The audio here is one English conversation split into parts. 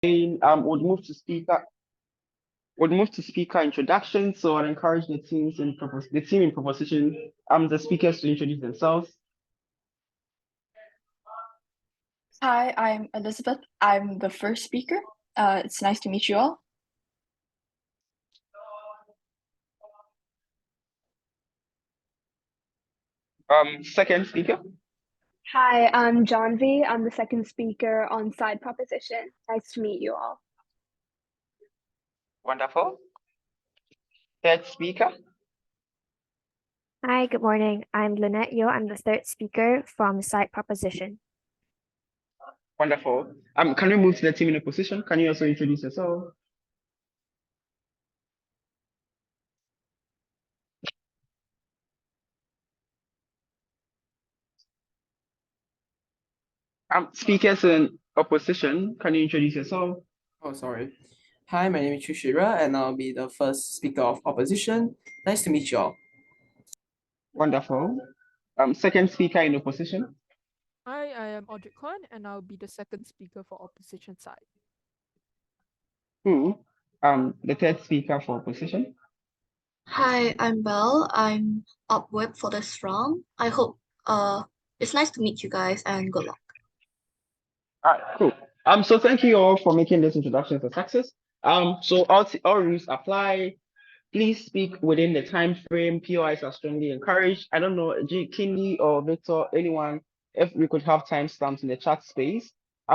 Would move to speaker introduction. So I'd encourage the team in proposition, the speakers to introduce themselves. Hi, I'm Elizabeth. I'm the first speaker. It's nice to meet you all. Second speaker. Hi, I'm John V. I'm the second speaker on side proposition. Nice to meet you all. Wonderful. Third speaker. Hi, good morning. I'm Lynette Yo. I'm the third speaker from side proposition. Wonderful. Can we move to the team in opposition? Can you also introduce yourself? Speakers in opposition, can you introduce yourself? Oh, sorry. Hi, my name is Chushira, and I'll be the first speaker of opposition. Nice to meet you all. Wonderful. Second speaker in opposition. Hi, I am Audrey Kwan, and I'll be the second speaker for opposition side. The third speaker for opposition. Hi, I'm Belle. I'm up whip for this round. I hope it's nice to meet you guys and good luck. All right, cool. So thank you all for making this introduction a success. So all rules apply. Please speak within the time frame. POIs are strongly encouraged. I don't know, Kindi or Victor, anyone, if we could have timestamps in the chat space.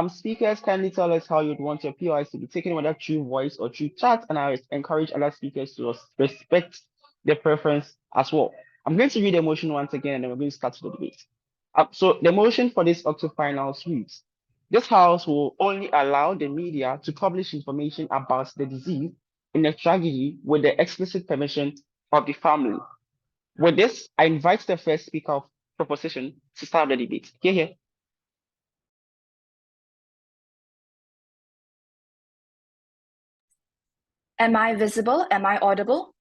Speakers, kindly tell us how you'd want your POIs to be taken, whether through voice or through chat, and I encourage other speakers to respect their preference as well. I'm going to read the motion once again, and then we're going to start the debate. So the motion for this Octo-Finals reads: this house will only allow the media to publish information about the disease in a tragedy with the explicit permission of the family. With this, I invite the first speaker of proposition to start the debate. Here. Am I visible? Am I audible?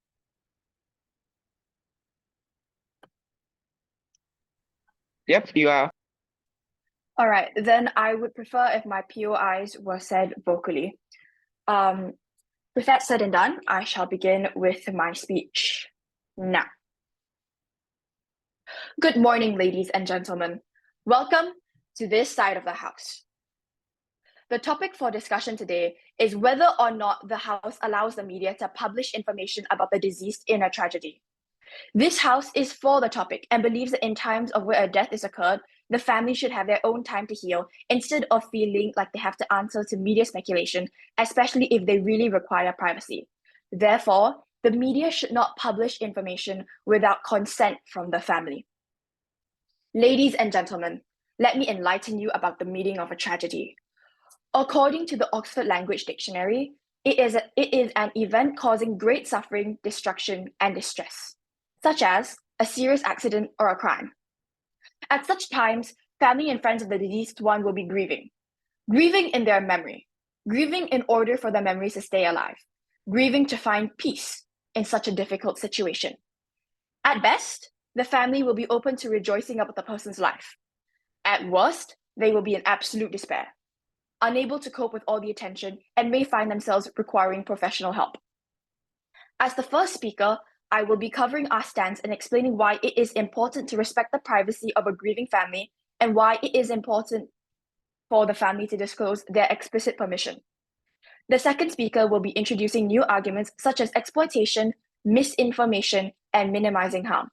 Yep, you are. All right, then I would prefer if my POIs were said vocally. With that said and done, I shall begin with my speech now. Good morning, ladies and gentlemen. Welcome to this side of the House. The topic for discussion today is whether or not the House allows the media to publish information about the deceased in a tragedy. This House is for the topic and believes that in times of where a death is occurred, the family should have their own time to heal instead of feeling like they have to answer to media speculation, especially if they really require privacy. Therefore, the media should not publish information without consent from the family. Ladies and gentlemen, let me enlighten you about the meaning of a tragedy. According to the Oxford Language Dictionary, it is an event causing great suffering, destruction, and distress, such as a serious accident or a crime. At such times, family and friends of the deceased one will be grieving in their memory, grieving in order for the memories to stay alive, grieving to find peace in such a difficult situation. At best, the family will be open to rejoicing about the person's life. At worst, they will be in absolute despair, unable to cope with all the attention, and may find themselves requiring professional help. As the first speaker, I will be covering our stance and explaining why it is important to respect the privacy of a grieving family and why it is important for the family to disclose their explicit permission. The second speaker will be introducing new arguments such as exploitation, misinformation, and minimizing harm.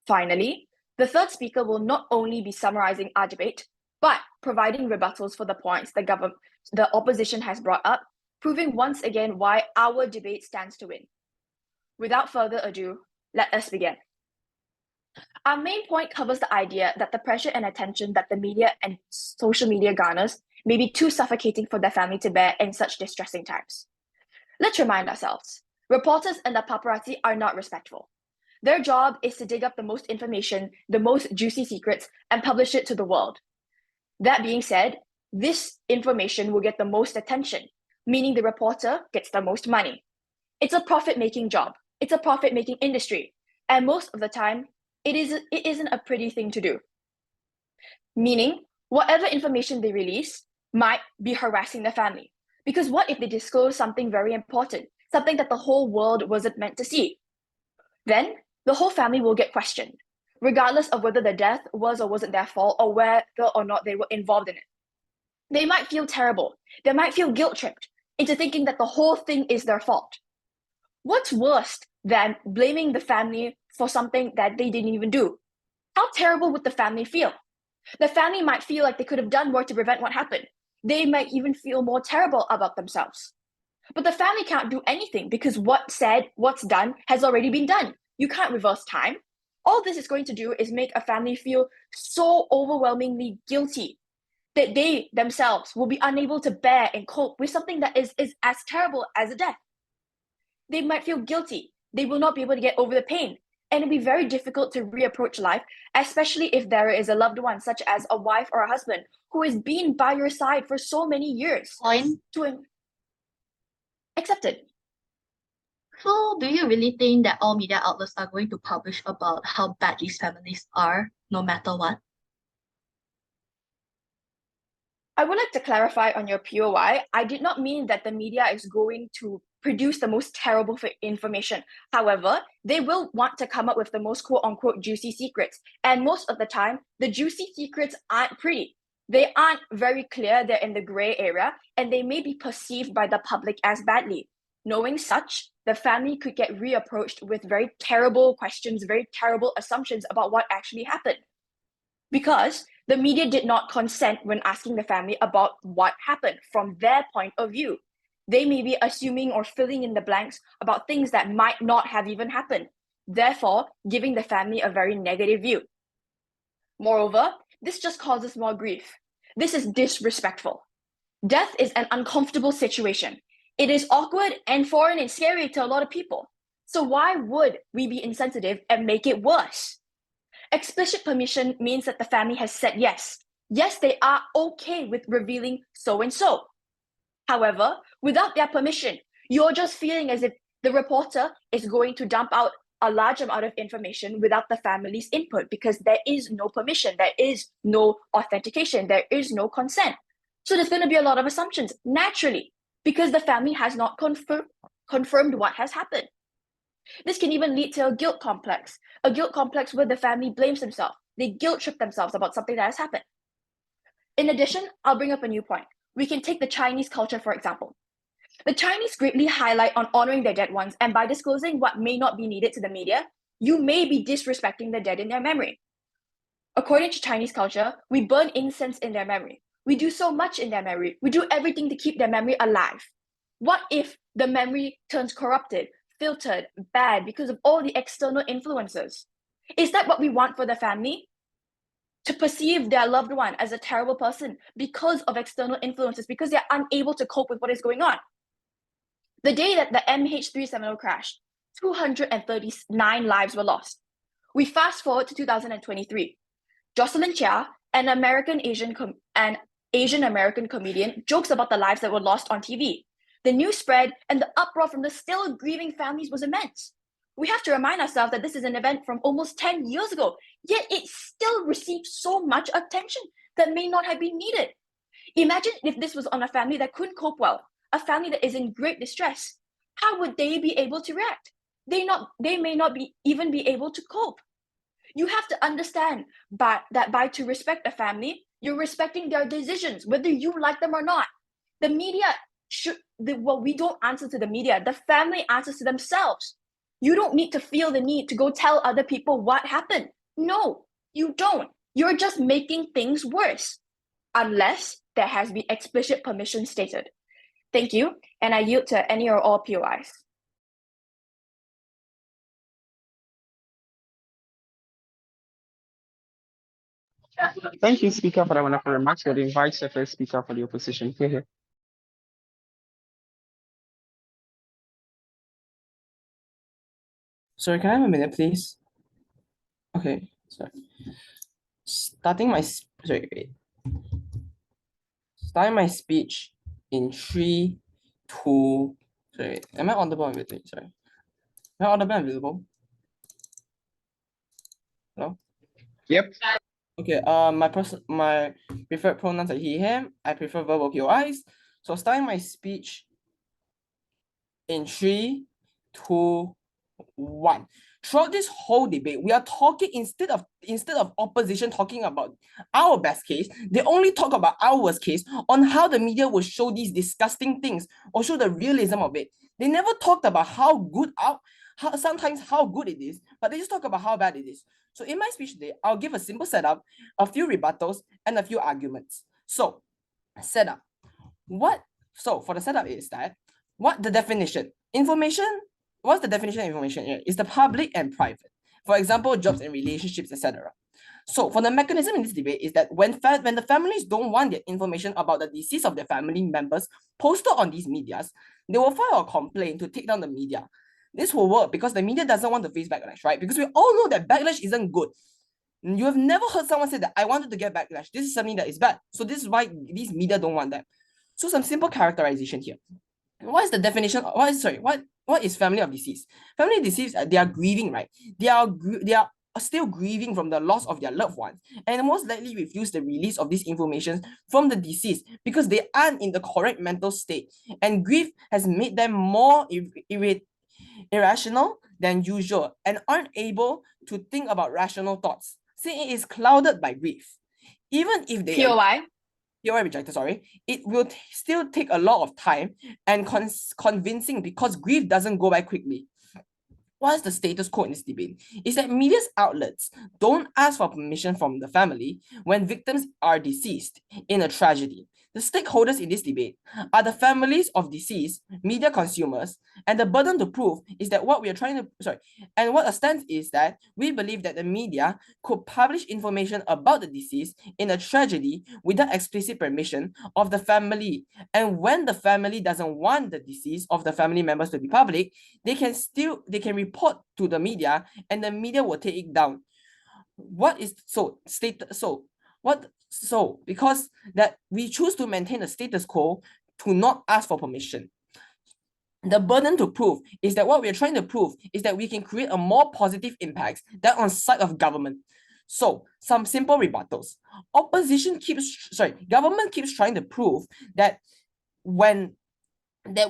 Finally, the third speaker will not only be summarizing our debate, but providing rebuttals for the points the opposition has brought up, proving once again why our debate stands to win. Without further ado, let us begin. Our main point covers the idea that the pressure and attention that the media and social media garners may be too suffocating for their family to bear in such distressing times. Let's remind ourselves, reporters and the paparazzi are not respectful. Their job is to dig up the most information, the most juicy secrets, and publish it to the world. That being said, this information will get the most attention, meaning the reporter gets the most money. It's a profit-making job. It's a profit-making industry. And most of the time, it isn't a pretty thing to do. Meaning, whatever information they release, might be harassing the family. Because what if they disclose something very important, something that the whole world wasn't meant to see? Then the whole family will get questioned, regardless of whether the death was or wasn't their fault or whether or not they were involved in it. They might feel terrible. They might feel guilt-tripped into thinking that the whole thing is their fault. What's worse than blaming the family for something that they didn't even do? How terrible would the family feel? The family might feel like they could have done more to prevent what happened. They might even feel more terrible about themselves. But the family can't do anything because what's said, what's done has already been done. You can't reverse time. All this is going to do is make a family feel so overwhelmingly guilty that they themselves will be unable to bear and cope with something that is as terrible as a death. They might feel guilty. They will not be able to get over the pain. And it'll be very difficult to reapproach life, especially if there is a loved one, such as a wife or a husband, who has been by your side for so many years. Point. Accepted. So, do you really think that all media outlets are going to publish about how bad these families are, no matter what? I would like to clarify on your POI. I did not mean that the media is going to produce the most terrible information. However, they will want to come up with the most quote-unquote juicy secrets. And most of the time, the juicy secrets aren't pretty. They aren't very clear. They're in the gray area, and they may be perceived by the public as badly. Knowing such, the family could get reapproached with very terrible questions, very terrible assumptions about what actually happened. Because the media did not consent when asking the family about what happened from their point of view. They may be assuming or filling in the blanks about things that might not have even happened, therefore giving the family a very negative view. Moreover, this just causes more grief. This is disrespectful. Death is an uncomfortable situation. It is awkward and foreign and scary to a lot of people. So why would we be insensitive and make it worse? Explicit permission means that the family has said yes. Yes, they are okay with revealing so-and-so. However, without their permission, you're just feeling as if the reporter is going to dump out a large amount of information without the family's input because there is no permission, there is no authentication, there is no consent. So there's going to be a lot of assumptions, naturally, because the family has not confirmed what has happened. This can even lead to a guilt complex where the family blames themselves. They guilt trip themselves about something that has happened. In addition, I'll bring up a new point. We can take the Chinese culture, for example. The Chinese greatly highlight on honoring their dead ones, and by disclosing what may not be needed to the media, you may be disrespecting the dead in their memory. According to Chinese culture, we burn incense in their memory. We do so much in their memory. We do everything to keep their memory alive. What if the memory turns corrupted, filtered, bad because of all the external influences? Is that what we want for the family? To perceive their loved one as a terrible person because of external influences, because they're unable to cope with what is going on. The day that the MH370 crashed, 239 lives were lost. We fast forward to 2023. Jocelyn Chia, an Asian American comedian, jokes about the lives that were lost on TV. The news spread and the uproar from the still grieving families was immense. We have to remind ourselves that this is an event from almost 10 years ago, yet it still received so much attention that may not have been needed. Imagine if this was on a family that couldn't cope well, a family that is in great distress. How would they be able to react? They may not even be able to cope. You have to understand that to respect a family, you're respecting their decisions, whether you like them or not. The media we don't answer to the media. The family answers to themselves. You don't need to feel the need to go tell other people what happened. No, you don't. You're just making things worse, unless there has been explicit permission stated. Thank you, and I yield to any or all POIs. Thank you, Speaker, for that wonderful remarks. We'll invite the first speaker for the opposition. Here. Sorry, can I have a minute, please? Okay, sorry. Starting my speech in 3, 2. Sorry, am I audible and visible? Sorry. Am I audible and visible? Hello? Yep. Okay, my preferred pronouns are he, him. I prefer verbal POIs. So starting my speech in 3, 2, 1. Throughout this whole debate, we are talking instead of opposition talking about our best case, they only talk about our worst case on how the media will show these disgusting things or show the realism of it. They never talked about how sometimes how good it is, but they just talk about how bad it is. So in my speech today, I'll give a simple setup, a few rebuttals, and a few arguments. So, setup. For the setup is that what the definition? What's the definition of information here? Is the public and private. For example, jobs and relationships, etc. So for the mechanism in this debate is that when the families don't want their information about the deceased of their family members posted on these medias, they will file a complaint to take down the media. This will work because the media doesn't want to face backlash, right? Because we all know that backlash isn't good. You have never heard someone say that I wanted to get backlash. This is something that is bad. So this is why these media don't want that. So some simple characterization here. What is the definition? What is family of deceased? Family of deceased, they are grieving, right? They are still grieving from the loss of their loved ones, and most likely refuse the release of this information from the deceased because they aren't in the correct mental state, and grief has made them more irrational than usual and aren't able to think about rational thoughts. Since it is clouded by grief, even if they POI. POI rejected, sorry, it will still take a lot of time and convincing because grief doesn't go by quickly. What is the status quo in this debate? Is that media's outlets don't ask for permission from the family when victims are deceased in a tragedy. The stakeholders in this debate are the families of deceased, media consumers, and the burden to prove is that what the stance is that we believe that the media could publish information about the deceased in a tragedy without explicit permission of the family. And when the family doesn't want the deceased of the family members to be public, they can report to the media and the media will take it down. Because that we choose to maintain the status quo to not ask for permission. The burden to prove is that what we're trying to prove is that we can create a more positive impact than on side of government. So some simple rebuttals. Government keeps trying to prove that we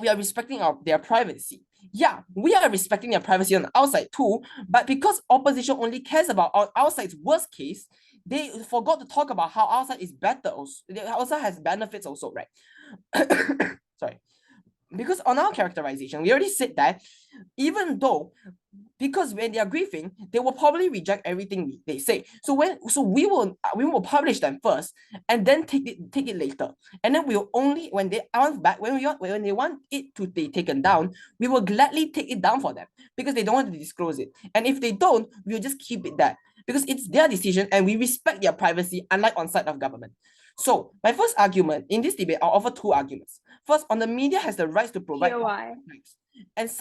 are respecting their privacy. Yeah, we are respecting their privacy on the outside too, but because opposition only cares about our outside's worst case, they forgot to talk about how outside is better also. Outside has benefits also, right? Sorry. Because on our characterization, we already said that because when they are grieving, they will probably reject everything they say. So we will publish them first and then take it later. And then we'll only when they want it to be taken down, we will gladly take it down for them because they don't want to disclose it. And if they don't, we'll just keep it there because it's their decision and we respect their privacy, unlike on side of government. So my first argument in this debate, I'll offer two arguments. First, on the media has the rights to provide POI. and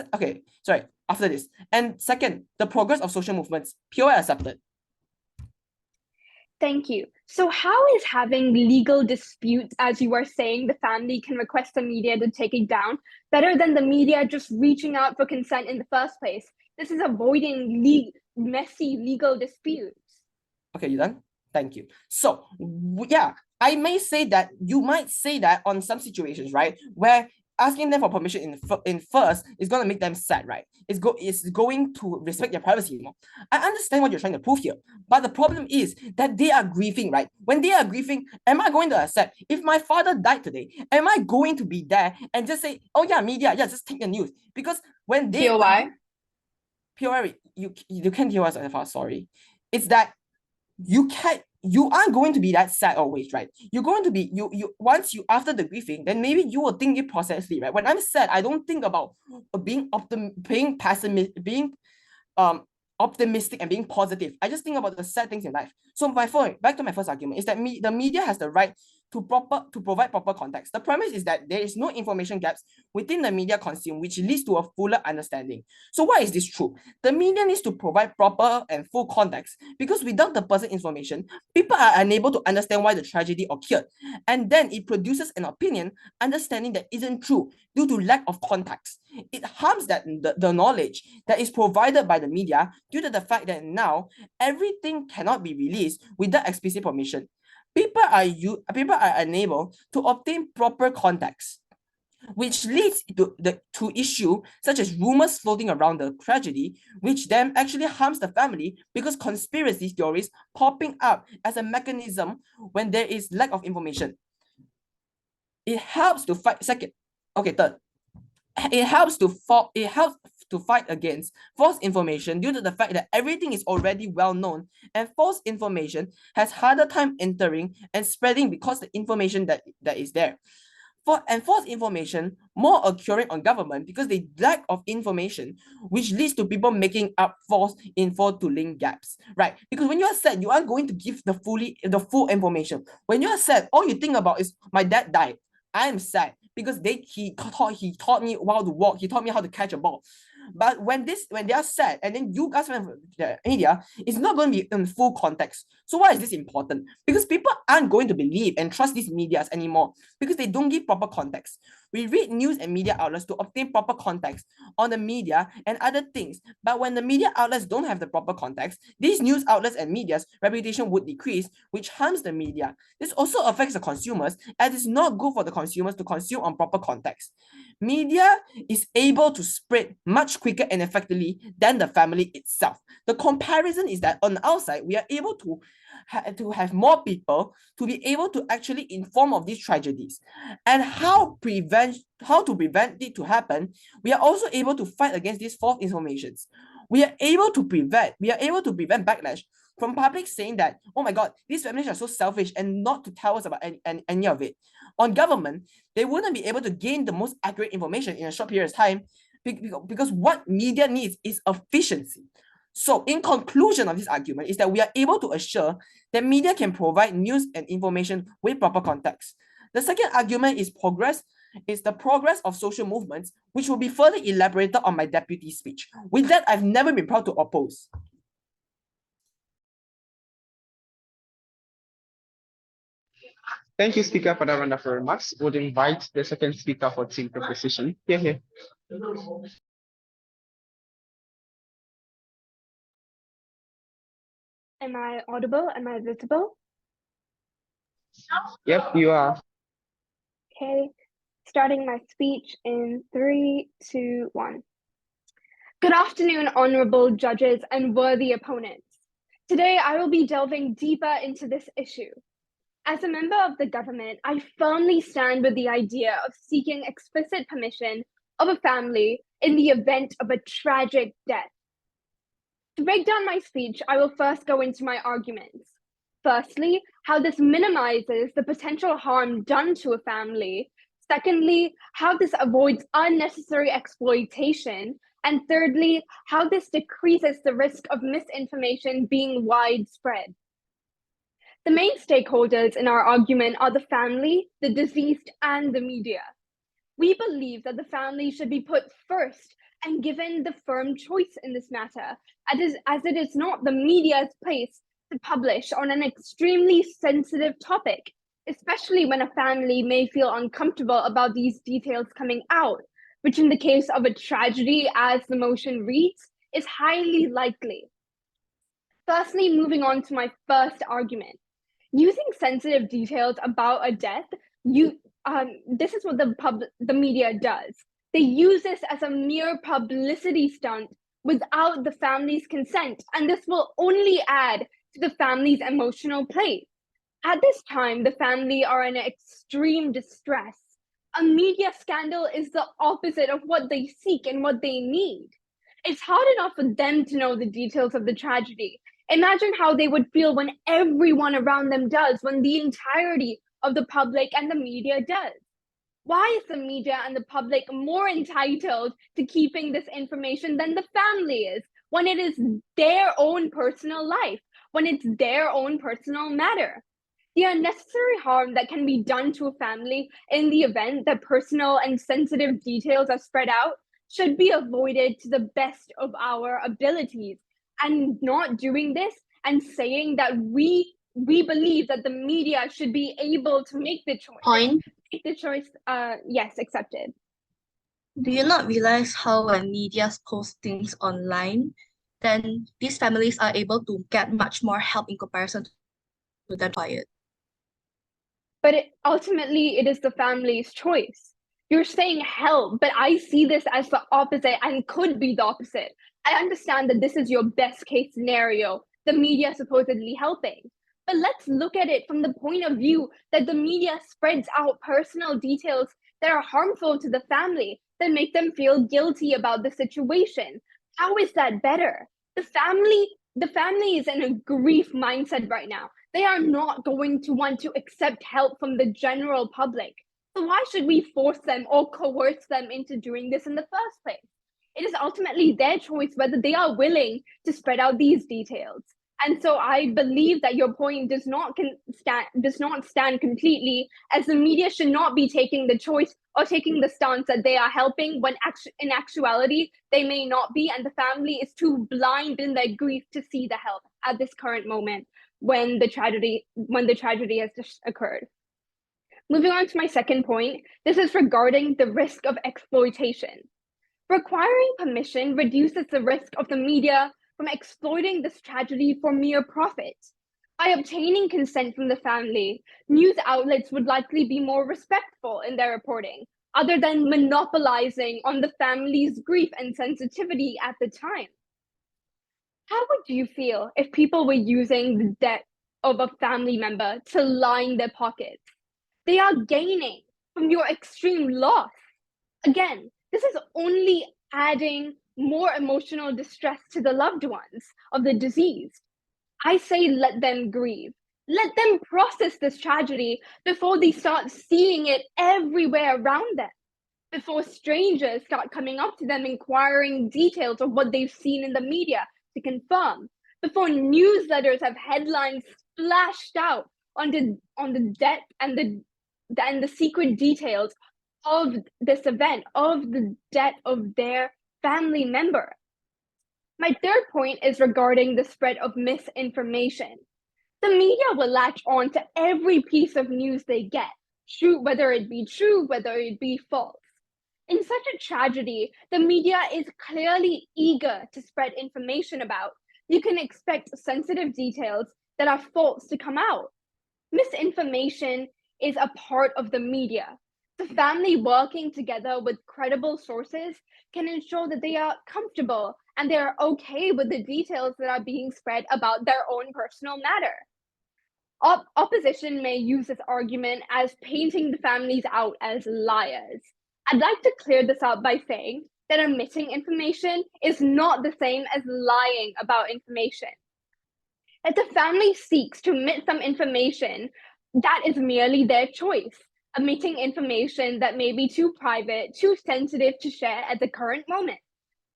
after this. And second, the progress of social movements, POI accepted. Thank you. So how is having legal disputes, as you are saying, the family can request the media to take it down, better than the media just reaching out for consent in the first place? This is avoiding messy legal disputes. Okay, you done? Thank you. So, yeah, I may say that, you might say that on some situations, right, where asking them for permission in first is going to make them sad, right? It's going to respect their privacy more. I understand what you're trying to prove here, but the problem is that they are grieving, right? When they are grieving, am I going to accept? If my father died today, am I going to be there and just say, oh yeah, media, yeah, just take the news? Because when they POI. you can't hear us at first, sorry. It's that you aren't going to be that sad always, right? You're going to be once you after the grieving, then maybe you will think it processly, right? When I'm sad, I don't think about being optimistic and being positive. I just think about the sad things in life. So back to my first argument is that the media has the right to provide proper context. The premise is that there is no information gaps within the media consumed, which leads to a fuller understanding. So why is this true? The media needs to provide proper and full context, because without the person information, people are unable to understand why the tragedy occurred. And then it produces an opinion, understanding that isn't true due to lack of context. It harms that the knowledge that is provided by the media due to the fact that now everything cannot be released without explicit permission. People are unable to obtain proper context, which leads to issue such as rumors floating around the tragedy, which then actually harms the family because conspiracy theories popping up as a mechanism when there is lack of information. It helps to fight third. It helps to fight against false information due to the fact that everything is already well known, and false information has harder time entering and spreading because the information that is there. False information more occurring on government because they lack of information, which leads to people making up false info to link gaps, right? Because when you are sad, you aren't going to give the full information. When you are sad, all you think about is my dad died. I am sad because he taught me how to walk. He taught me how to catch a ball. But when they are sad, and then you guys from the media, it's not going to be in full context. So why is this important? Because people aren't going to believe and trust these medias anymore because they don't give proper context. We read news and media outlets to obtain proper context on the media and other things. But when the media outlets don't have the proper context, these news outlets and media's reputation would decrease, which harms the media. This also affects the consumers, as it's not good for the consumers to consume on proper context. Media is able to spread much quicker and effectively than the family itself. The comparison is that on the outside, we are able to have more people to be able to actually inform of these tragedies and how to prevent it to happen. We are also able to fight against these false informations. We are able to prevent backlash from public saying that, oh my God, these families are so selfish, and not to tell us about any of it. On government, they wouldn't be able to gain the most accurate information in a short period of time because what media needs is efficiency. So in conclusion of this argument is that we are able to assure that media can provide news and information with proper context. The second argument is the progress of social movements, which will be further elaborated on my deputy speech. With that, I've never been proud to oppose. Thank you, Speaker, for that wonderful remarks. Would invite the second speaker for team proposition. Here. Am I audible? Am I visible? Yep, you are. Okay, starting my speech in 3, 2, 1. Good afternoon, honorable judges and worthy opponents. Today, I will be delving deeper into this issue. As a member of the government, I firmly stand with the idea of seeking explicit permission of a family in the event of a tragic death. To break down my speech, I will first go into my arguments. Firstly, how this minimizes the potential harm done to a family. Secondly, how this avoids unnecessary exploitation. And thirdly, how this decreases the risk of misinformation being widespread. The main stakeholders in our argument are the family, the deceased, and the media. We believe that the family should be put first and given the firm choice in this matter, as it is not the media's place to publish on an extremely sensitive topic, especially when a family may feel uncomfortable about these details coming out, which in the case of a tragedy, as the motion reads, is highly likely. Firstly, moving on to my first argument. Using sensitive details about a death, this is what the media does. They use this as a mere publicity stunt without the family's consent, and this will only add to the family's emotional plate. At this time, the family are in extreme distress. A media scandal is the opposite of what they seek and what they need. It's hard enough for them to know the details of the tragedy. Imagine how they would feel when everyone around them does, when the entirety of the public and the media does. Why is the media and the public more entitled to keeping this information than the family is, when it is their own personal life, when it's their own personal matter? The unnecessary harm that can be done to a family in the event that personal and sensitive details are spread out should be avoided to the best of our abilities. And not doing this and saying that we believe that the media should be able to make the choice. Point. Make the choice, yes, accepted. Do you not realize how when media post things online, then these families are able to get much more help in comparison to them quiet? But ultimately, it is the family's choice. You're saying help, but I see this as the opposite and could be the opposite. I understand that this is your best case scenario, the media supposedly helping. But let's look at it from the point of view that the media spreads out personal details that are harmful to the family, that make them feel guilty about the situation. How is that better? The family is in a grief mindset right now. They are not going to want to accept help from the general public. So why should we force them or coerce them into doing this in the first place? It is ultimately their choice whether they are willing to spread out these details. And so I believe that your point does not stand completely, as the media should not be taking the choice or taking the stance that they are helping when in actuality they may not be, and the family is too blind in their grief to see the help at this current moment when the tragedy has just occurred. Moving on to my second point, this is regarding the risk of exploitation. Requiring permission reduces the risk of the media from exploiting this tragedy for mere profit. By obtaining consent from the family, news outlets would likely be more respectful in their reporting, other than monopolizing on the family's grief and sensitivity at the time. How would you feel if people were using the death of a family member to line their pockets? They are gaining from your extreme loss. Again, this is only adding more emotional distress to the loved ones of the deceased. I say let them grieve. Let them process this tragedy before they start seeing it everywhere around them, before strangers start coming up to them inquiring details of what they've seen in the media to confirm, before newsletters have headlines splashed out on the death and the secret details of this event, of the death of their family member. My third point is regarding the spread of misinformation. The media will latch on to every piece of news they get, whether it be true, whether it be false. In such a tragedy, the media is clearly eager to spread information about. You can expect sensitive details that are false to come out. Misinformation is a part of the media. The family working together with credible sources can ensure that they are comfortable and they are okay with the details that are being spread about their own personal matter. Opposition may use this argument as painting the families out as liars. I'd like to clear this up by saying that omitting information is not the same as lying about information. If the family seeks to omit some information, that is merely their choice. Omitting information that may be too private, too sensitive to share at the current moment.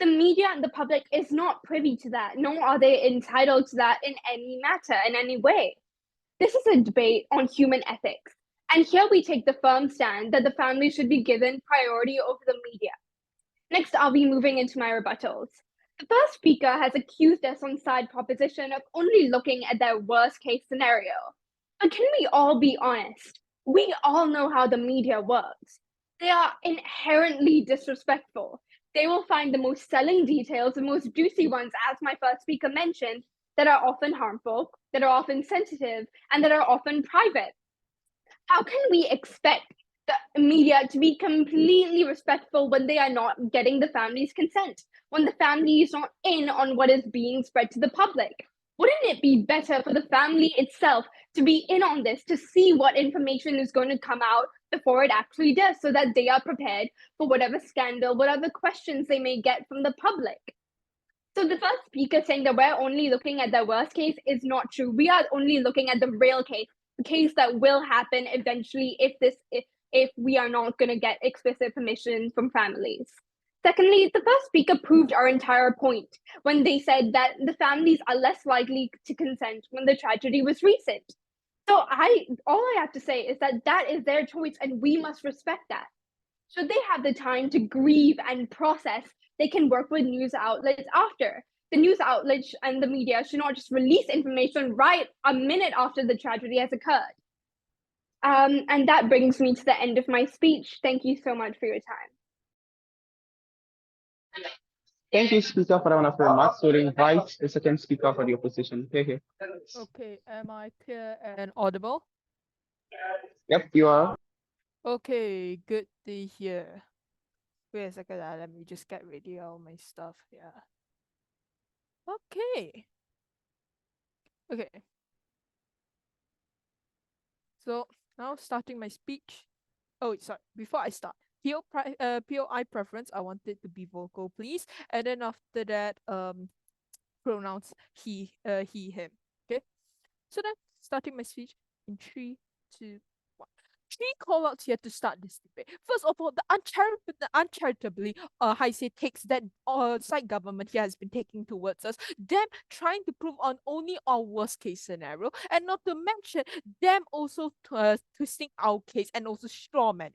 The media and the public is not privy to that, nor are they entitled to that in any matter, in any way. This is a debate on human ethics, and here we take the firm stand that the family should be given priority over the media. Next, I'll be moving into my rebuttals. The first speaker has accused us on side proposition of only looking at their worst case scenario. But can we all be honest? We all know how the media works. They are inherently disrespectful. They will find the most selling details, the most juicy ones, as my first speaker mentioned, that are often harmful, that are often sensitive, and that are often private. How can we expect the media to be completely respectful when they are not getting the family's consent, when the family is not in on what is being spread to the public? Wouldn't it be better for the family itself to be in on this, to see what information is going to come out before it actually does, so that they are prepared for whatever scandal, whatever questions they may get from the public? So the first speaker saying that we're only looking at the worst case is not true. We are only looking at the real case, the case that will happen eventually if we are not going to get explicit permission from families. Secondly, the first speaker proved our entire point when they said that the families are less likely to consent when the tragedy was recent. So all I have to say is that is their choice and we must respect that. Should they have the time to grieve and process, they can work with news outlets after. The news outlets and the media should not just release information right a minute after the tragedy has occurred. And that brings me to the end of my speech. Thank you so much for your time. Thank you, Speaker, for that wonderful remarks. So, we invite the second speaker for the opposition. Okay. Okay, am I clear and audible? Yep, you are. Okay, good to hear. Wait a second, let me just get ready all my stuff. Yeah. Okay. Okay. So now starting my speech. Oh, sorry. Before I start, POI preference. I want it to be vocal, please. And then after that, pronouns he, him. Okay. So then starting my speech in 3, 2, 1. 3 call-outs here to start this debate. First of all, the uncharitably, Haise takes that side government here has been taking towards us, them trying to prove on only our worst case scenario, and not to mention them also twisting our case and also strawmanning.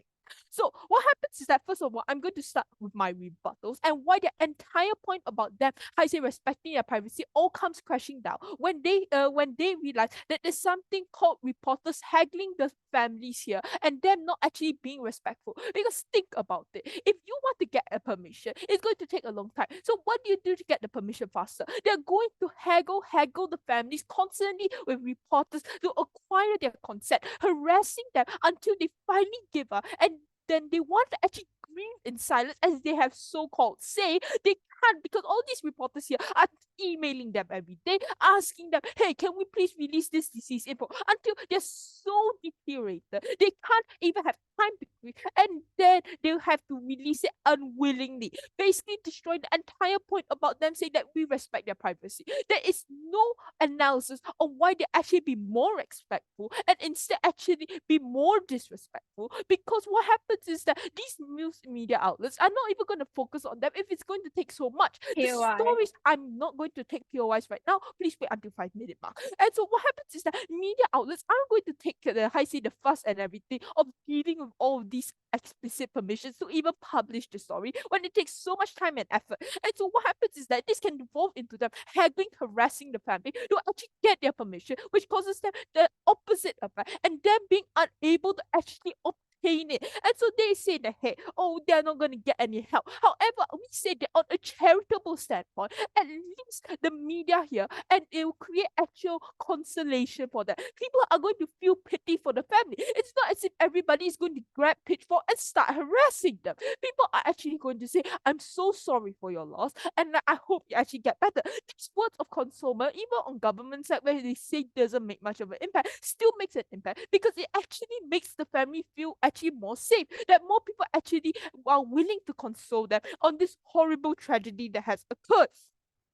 So what happens is that, first of all, I'm going to start with my rebuttals and why the entire point about them, I say respecting their privacy, all comes crashing down when they realize that there's something called reporters haggling the families here and them not actually being respectful. Because think about it, if you want to get a permission, it's going to take a long time. So what do you do to get the permission faster? They're going to haggle the families constantly with reporters to acquire their consent, harassing them until they finally give up, and then they want to actually grieve in silence, as they have so-called say they can't, because all these reporters here are emailing them every day, asking them, hey, can we please release this disease info, until they're so deteriorated they can't even have time to grieve, and then they'll have to release it unwillingly, basically destroy the entire point about them saying that we respect their privacy. There is no analysis on why they actually be more respectful and instead actually be more disrespectful, because what happens is that these news media outlets are not even going to focus on them if it's going to take so much. The POI. stories, I'm not going to take POIs right now, please wait until 5-minute mark. And so what happens is that media outlets aren't going to take the fuss and everything of dealing with all of these explicit permissions to even publish the story when it takes so much time and effort. And so what happens is that this can devolve into them haggling, harassing the family to actually get their permission, which causes them the opposite effect and them being unable to actually obtain it. And so they say that, hey, oh, they're not going to get any help. However, we say that on a charitable standpoint, at least the media here, and it will create actual consolation for them. People are going to feel pity for the family. It's not as if everybody is going to grab pitchfork and start harassing them. People are actually going to say, I'm so sorry for your loss, and I hope you actually get better. These words of consolement, even on government side where they say doesn't make much of an impact, still makes an impact, because it actually makes the family feel actually more safe, that more people actually are willing to console them on this horrible tragedy that has occurred.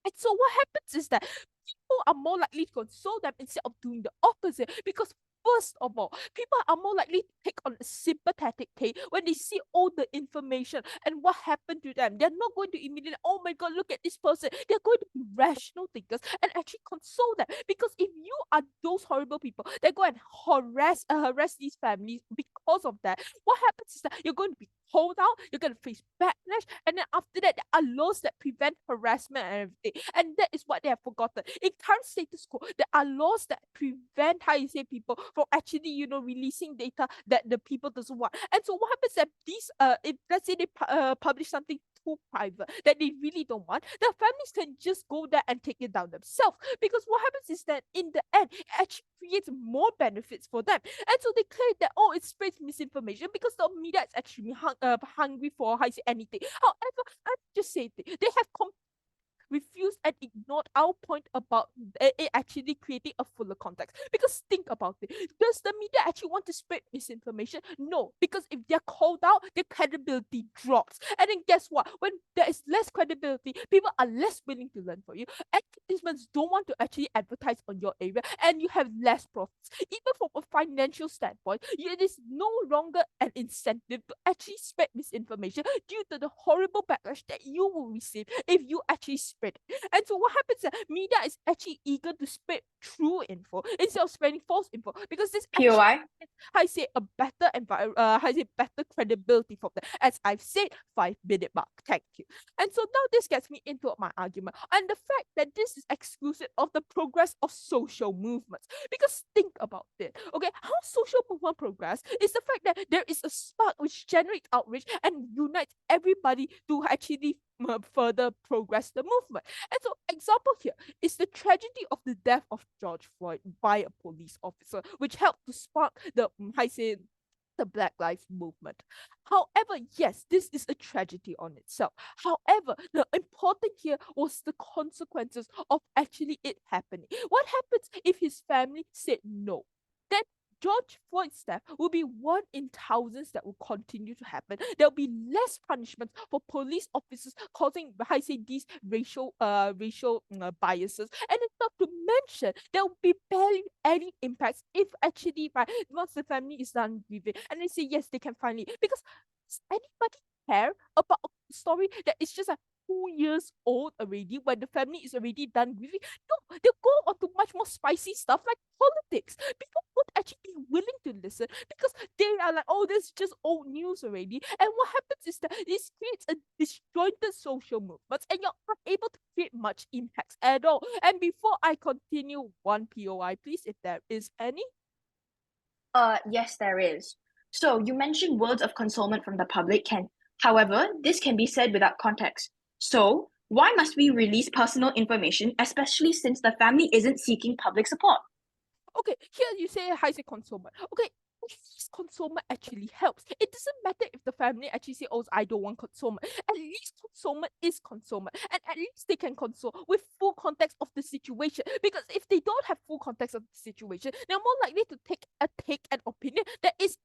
And so what happens is that people are more likely to console them instead of doing the opposite, because first of all, people are more likely to take on a sympathetic take when they see all the information and what happened to them. They're not going to immediately, oh my God, look at this person. They're going to be rational thinkers and actually console them. Because if you are those horrible people that go and harass these families because of that, what happens is that you're going to be called out, you're going to face backlash, and then after that, there are laws that prevent harassment and everything. And that is what they have forgotten. In current status quo, there are laws that prevent, how you say, people from actually, releasing data that the people doesn't want. And so what happens that these, if let's say they publish something too private that they really don't want, the families can just go there and take it down themselves. Because what happens is that in the end, it actually creates more benefits for them. And so they claim that, oh, it spreads misinformation because the media is actually hungry for anything. However, I just say they have refused and ignored our point about it actually creating a fuller context. Because think about it. Does the media actually want to spread misinformation? No, because if they're called out, their credibility drops. And then guess what? When there is less credibility, people are less willing to learn for you. Advertisements don't want to actually advertise on your area, and you have less profits. Even from a financial standpoint, it is no longer an incentive to actually spread misinformation due to the horrible backlash that you will receive if you actually spread it. And so what happens is that media is actually eager to spread true info instead of spreading false info, because this POI? I say a better better credibility for them. As I've said, 5-minute mark. Thank you. And so now this gets me into my argument and the fact that this is exclusive of the progress of social movements. Because think about it. Okay, how social movement progress is the fact that there is a spark which generates outrage and unites everybody to actually further progress the movement. And so example here is the tragedy of the death of George Floyd by a police officer, which helped to spark the the Black Lives Movement. However, yes, this is a tragedy on itself. However, the important here was the consequences of actually it happening. What happens if his family said no? Then George Floyd's death will be one in thousands that will continue to happen. There will be less punishments for police officers causing, these racial biases. And it's not to mention, there will be barely any impacts if actually, once the family is done grieving and they say, yes, they can finally, because does anybody care about a story that is just 2 years old already when the family is already done grieving? No, they'll go on to much more spicy stuff like politics. People would actually be willing to listen because they are like, oh, this is just old news already. And what happens is that this creates a disjointed social movement and you're not able to create much impacts at all. And before I continue, one POI, please, if there is any. Yes, there is. So you mentioned words of consolement from the public however, this can be said without context. So why must we release personal information, especially since the family isn't seeking public support? Okay, here you say consolement. Okay, this consolement actually helps. It doesn't matter if the family actually say, oh, I don't want consolement. At least consolement is consolement. And at least they can console with full context of the situation. Because if they don't have full context of the situation, they're more likely to take an opinion that is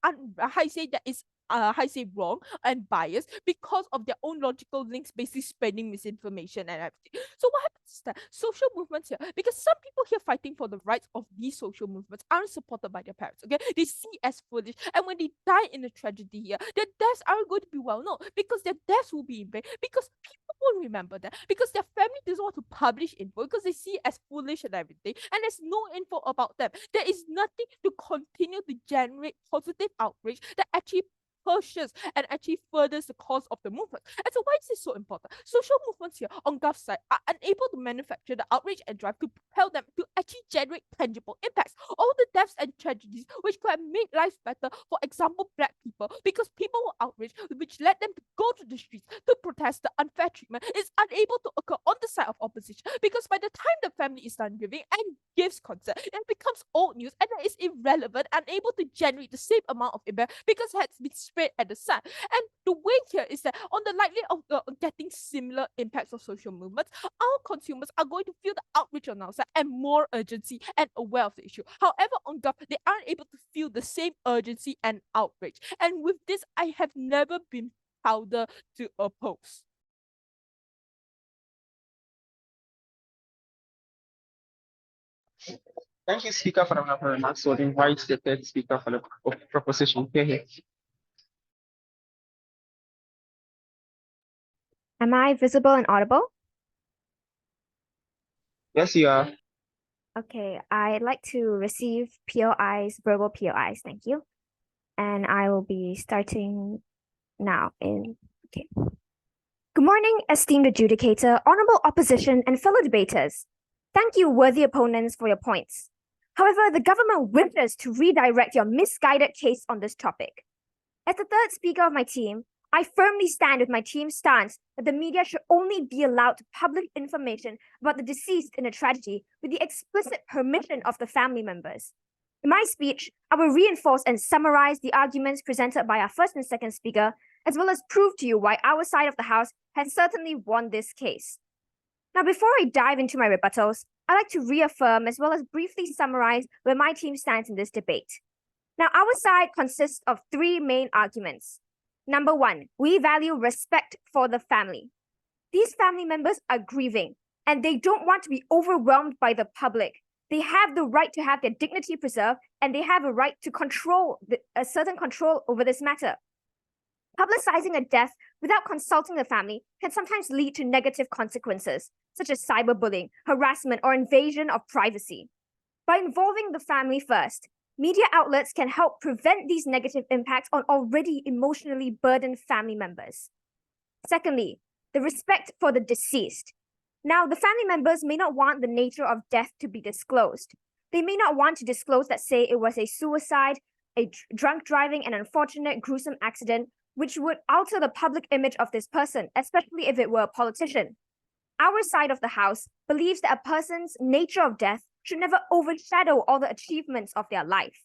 wrong and biased because of their own logical links, basically spreading misinformation and everything. So what happens is that social movements here, because some people here fighting for the rights of these social movements aren't supported by their parents, okay? They see as foolish, and when they die in a tragedy here, their deaths aren't going to be well known because their deaths will be in vain, because people won't remember that, because their family doesn't want to publish info because they see it as foolish and everything, and there's no info about them. There is nothing to continue to generate positive outrage that actually pushes and actually furthers the cause of the movement. And so why is this so important? Social movements here on Gulf's side are unable to manufacture the outrage and drive to propel them to actually generate tangible impacts. All the deaths and tragedies which could have made lives better, for example, Black people, because people were outraged, which led them to go to the streets to protest the unfair treatment, is unable to occur on the side of opposition, because by the time the family is done giving and gives consent, it becomes old news and it is irrelevant, unable to generate the same amount of impact because it has been spread at the side. And the way here is that on the likely of getting similar impacts of social movements, our consumers are going to feel the outrage on our side and more urgency and aware of the issue. However, on Gulf, they aren't able to feel the same urgency and outrage. And with this, I have never been prouder to oppose. Thank you, Speaker, for the remarks. So, invite the third speaker for the proposition. Here. Am I visible and audible? Yes, you are. Okay, I'd like to receive POIs, verbal POIs. Thank you. And I will be starting now okay. Good morning, esteemed adjudicator, honorable opposition, and fellow debaters. Thank you, worthy opponents, for your points. However, the government wishes to redirect your misguided case on this topic. As the third speaker of my team, I firmly stand with my team's stance that the media should only be allowed to publish information about the deceased in a tragedy with the explicit permission of the family members. In my speech, I will reinforce and summarize the arguments presented by our first and second speaker, as well as prove to you why our side of the House has certainly won this case. Now, before I dive into my rebuttals, I'd like to reaffirm as well as briefly summarize where my team stands in this debate. Now, our side consists of three main arguments. Number one, we value respect for the family. These family members are grieving, and they don't want to be overwhelmed by the public. They have the right to have their dignity preserved, and they have a right to control a certain control over this matter. Publicizing a death without consulting the family can sometimes lead to negative consequences, such as cyberbullying, harassment, or invasion of privacy. By involving the family first, media outlets can help prevent these negative impacts on already emotionally burdened family members. Secondly, the respect for the deceased. Now, the family members may not want the nature of death to be disclosed. They may not want to disclose that, say, it was a suicide, a drunk driving, an unfortunate, gruesome accident, which would alter the public image of this person, especially if it were a politician. Our side of the house believes that a person's nature of death should never overshadow all the achievements of their life.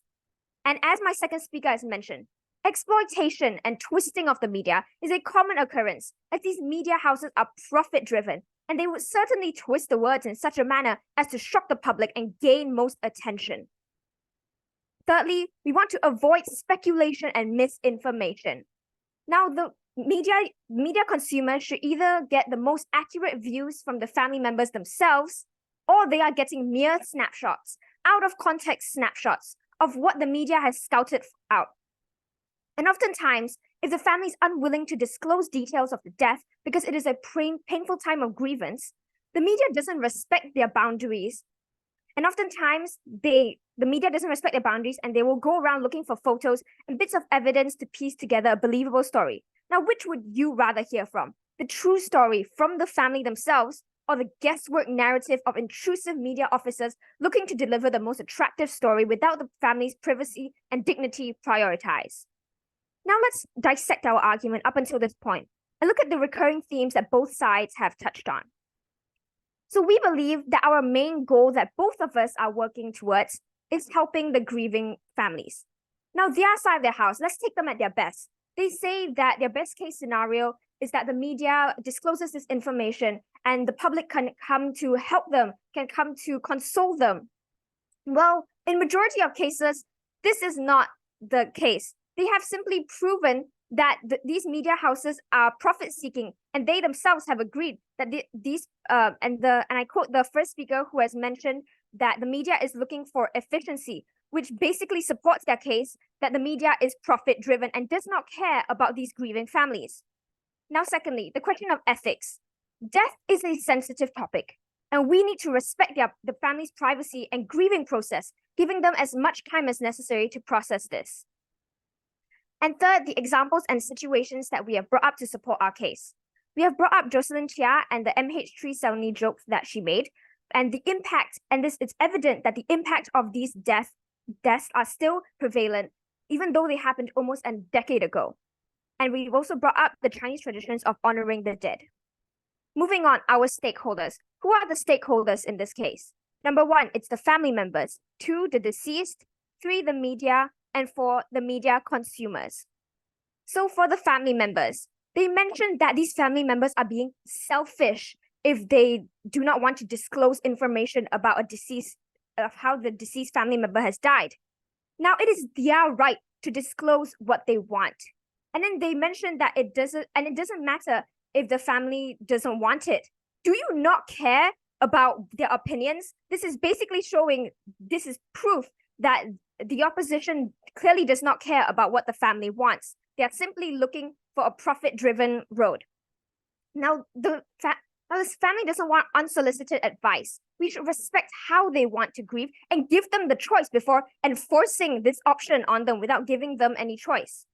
And as my second speaker has mentioned, exploitation and twisting of the media is a common occurrence, as these media houses are profit-driven, and they would certainly twist the words in such a manner as to shock the public and gain most attention. Thirdly, we want to avoid speculation and misinformation. Now, the media consumers should either get the most accurate views from the family members themselves, or they are getting mere snapshots, out of context snapshots of what the media has scouted out. And oftentimes, if the family is unwilling to disclose details of the death because it is a painful time of grievance, the media doesn't respect their boundaries. And oftentimes, the media doesn't respect their boundaries, and they will go around looking for photos and bits of evidence to piece together a believable story. Now, which would you rather hear from? The true story from the family themselves, or the guesswork narrative of intrusive media officers looking to deliver the most attractive story without the family's privacy and dignity prioritized? Now let's dissect our argument up until this point and look at the recurring themes that both sides have touched on. So we believe that our main goal that both of us are working towards is helping the grieving families. Now, their side of their house, let's take them at their best. They say that their best case scenario is that the media discloses this information and the public can come to help them, can come to console them. Well, in majority of cases, this is not the case. They have simply proven that these media houses are profit-seeking, and they themselves have agreed that and I quote the first speaker who has mentioned that the media is looking for efficiency, which basically supports their case that the media is profit-driven and does not care about these grieving families. Now, secondly, the question of ethics. Death is a sensitive topic, and we need to respect the family's privacy and grieving process, giving them as much time as necessary to process this. And third, the examples and situations that we have brought up to support our case. We have brought up Jocelyn Chia and the MH370 joke that she made, and the impact, and it's evident that the impact of these deaths are still prevalent, even though they happened almost a decade ago. And we've also brought up the Chinese traditions of honoring the dead. Moving on, our stakeholders. Who are the stakeholders in this case? Number one, it's the family members. 2, the deceased. 3, the media. And 4, the media consumers. So for the family members, they mentioned that these family members are being selfish if they do not want to disclose information about of how the deceased family member has died. Now, it is their right to disclose what they want. And then they mentioned that it doesn't matter if the family doesn't want it. Do you not care about their opinions? This is basically showing, this is proof that the opposition clearly does not care about what the family wants. They are simply looking for a profit-driven road. Now, this family doesn't want unsolicited advice. We should respect how they want to grieve and give them the choice before enforcing this option on them without giving them any choice.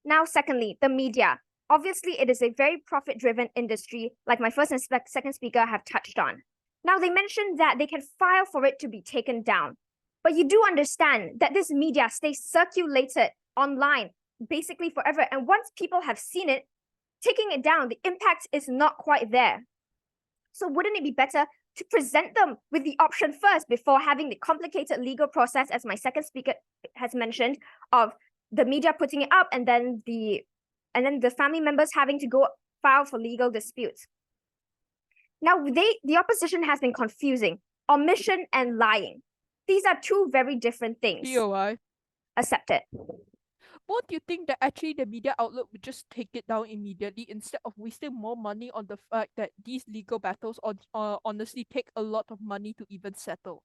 Now, secondly, the media. Obviously, it is a very profit-driven industry, like my first and second speaker have touched on. Now, they mentioned that they can file for it to be taken down. But you do understand that this media stays circulated online basically forever. And once people have seen it, taking it down, the impact is not quite there. So wouldn't it be better to present them with the option first before having the complicated legal process, as my second speaker has mentioned, of the media putting it up and then the family members having to go file for legal disputes? Now, the opposition has been confusing omission and lying. These are two very different things. POI. Accepted. Won't you think that actually the media outlet would just take it down immediately instead of wasting more money on the fact that these legal battles honestly take a lot of money to even settle?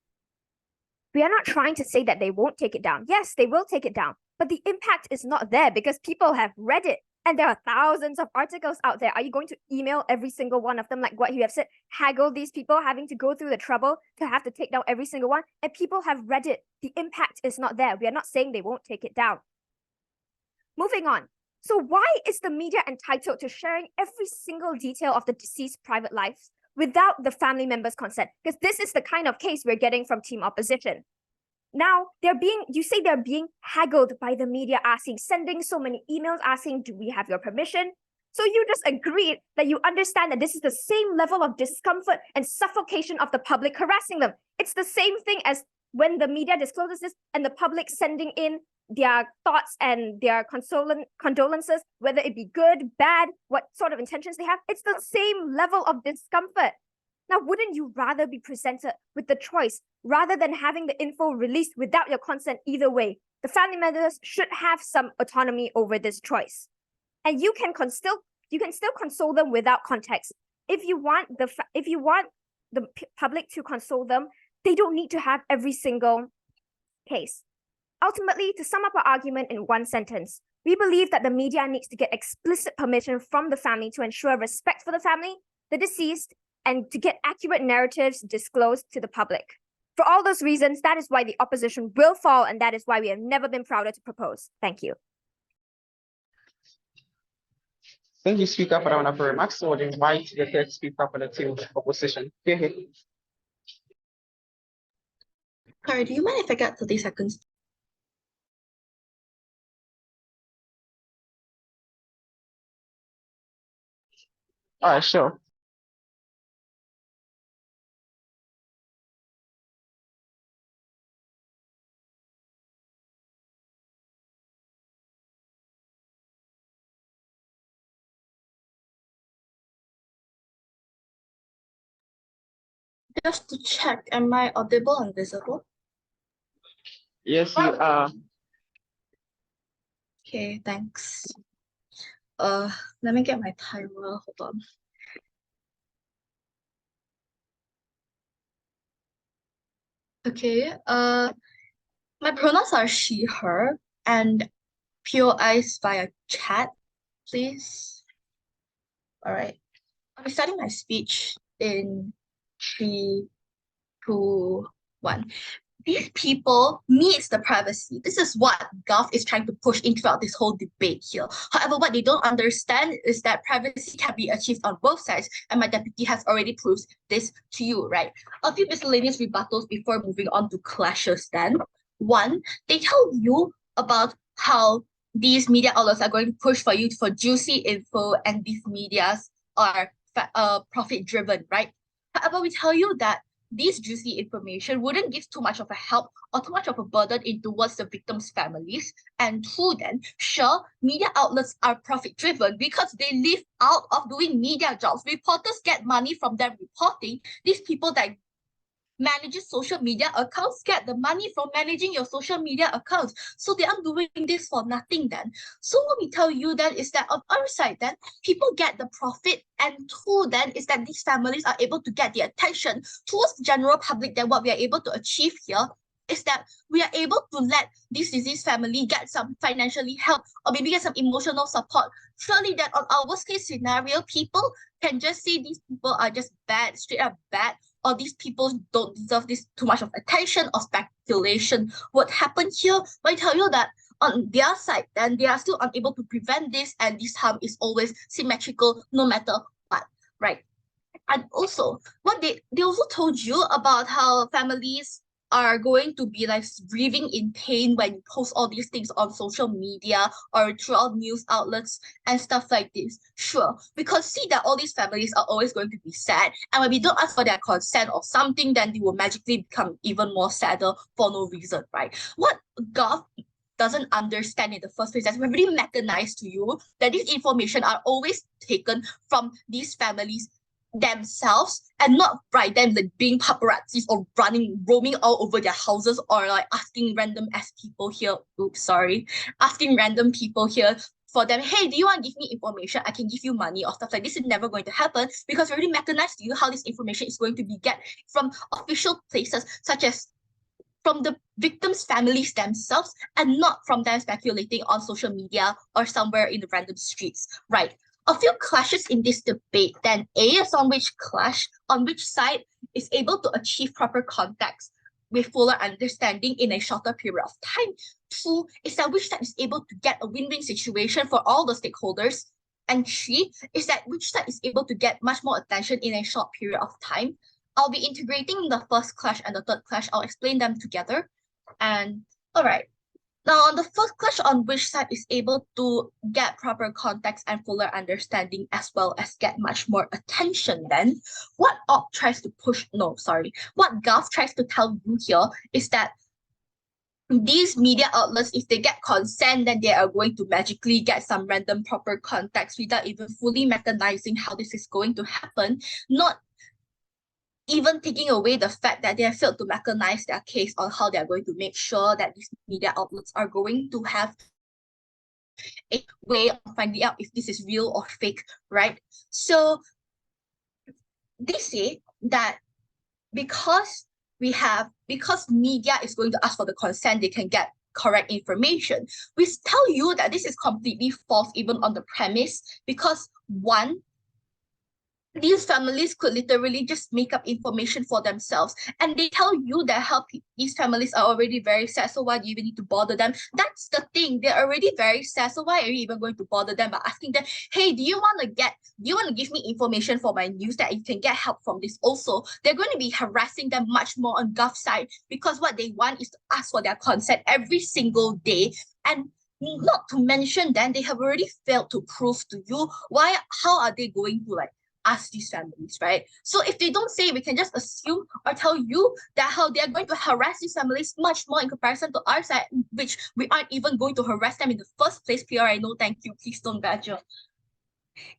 We are not trying to say that they won't take it down. Yes, they will take it down, but the impact is not there because people have read it. And there are thousands of articles out there. Are you going to email every single one of them, like what you have said, haggle these people having to go through the trouble to have to take down every single one? And people have read it. The impact is not there. We are not saying they won't take it down. Moving on. So why is the media entitled to sharing every single detail of the deceased's private lives without the family member's consent? Because this is the kind of case we're getting from team opposition. Now, you say they're being haggled by the media sending so many emails asking, do we have your permission? So you just agreed that you understand that this is the same level of discomfort and suffocation of the public harassing them. It's the same thing as when the media discloses this and the public sending in their thoughts and their condolences, whether it be good, bad, what sort of intentions they have. It's the same level of discomfort. Now, wouldn't you rather be presented with the choice rather than having the info released without your consent either way? The family members should have some autonomy over this choice. And you can still console them without context. If you want the public to console them, they don't need to have every single case. Ultimately, to sum up our argument in one sentence, we believe that the media needs to get explicit permission from the family to ensure respect for the family, the deceased, and to get accurate narratives disclosed to the public. For all those reasons, that is why the opposition will fall, and that is why we have never been prouder to propose. Thank you. Thank you, Speaker, for that wonderful remarks. So I would invite the third speaker for the team opposition. Go ahead. Sorry, do you mind if I get 30 seconds? All right, sure. Just to check, am I audible and visible? Yes, you are. Okay, thanks. Let me get my timer. Hold on. Okay, my pronouns are she, her, and POIs via chat, please. All right. I'll be starting my speech in 3, 2, 1. These people needs the privacy. This is what Gov is trying to push in throughout this whole debate here. However, what they don't understand is that privacy can be achieved on both sides, and my deputy has already proved this to you, right? A few miscellaneous rebuttals before moving on to clashes then. One, they tell you about how these media outlets are going to push for you for juicy info, and these medias are profit-driven, right? However, we tell you that this juicy information wouldn't give too much of a help or too much of a burden in towards the victims' families. And two, then, sure, media outlets are profit-driven because they live out of doing media jobs. Reporters get money from them reporting. These people that manages social media accounts get the money from managing your social media accounts. So they are doing this for nothing then. So what we tell you then is that on our side then, people get the profit, and two then is that these families are able to get the attention towards the general public. Then what we are able to achieve here is that we are able to let this diseased family get some financially help or maybe get some emotional support. Surely that on our worst case scenario, people can just say these people are just bad, straight up bad, or these people don't deserve this too much of attention or speculation. What happened here? I tell you that on their side, then they are still unable to prevent this, and this harm is always symmetrical no matter what, right? And also, what they also told you about how families are going to be like breathing in pain when you post all these things on social media or throughout news outlets and stuff like this. Sure, because see that all these families are always going to be sad, and when we don't ask for their consent or something, then they will magically become even more sadder for no reason, right? What Gov doesn't understand in the first place, that's already mechanized to you that this information are always taken from these families themselves and not by them like being paparazzis or roaming all over their houses or like asking random people here, asking random people here for them, hey, do you want to give me information? I can give you money or stuff like this. Is never going to happen because we already mechanized to you how this information is going to be get from official places such as from the victims' families themselves and not from them speculating on social media or somewhere in the random streets, right? A few clashes in this debate, then A is on which side is able to achieve proper context with fuller understanding in a shorter period of time. 2 is that which side is able to get a win-win situation for all the stakeholders. And 3 is that which side is able to get much more attention in a short period of time. I'll be integrating the first clash and the third clash. I'll explain them together. And all right. Now, on the first clash, on which side is able to get proper context and fuller understanding as well as get much more attention, then what Gov tries to tell you here is that these media outlets, if they get consent, then they are going to magically get some random proper context without even fully mechanizing how this is going to happen, not even taking away the fact that they have failed to mechanize their case on how they're going to make sure that these media outlets are going to have a way of finding out if this is real or fake, right? So they say that because media is going to ask for the consent, they can get correct information. We tell you that this is completely false even on the premise, because 1, these families could literally just make up information for themselves, and they tell you that these families are already very sad, so why do you even need to bother them? That's the thing, they're already very sad, so why are you even going to bother them by asking them, hey, do you want to give me information for my news that you can get help from this also? They're going to be harassing them much more on Gov side, because what they want is to ask for their consent every single day. And not to mention, then they have already failed to prove to you how are they going to ask these families, right? So if they don't say, we can just assume or tell you that how they're going to harass these families much more in comparison to our side, which we aren't even going to harass them in the first place. PRI, no thank you, please don't badger.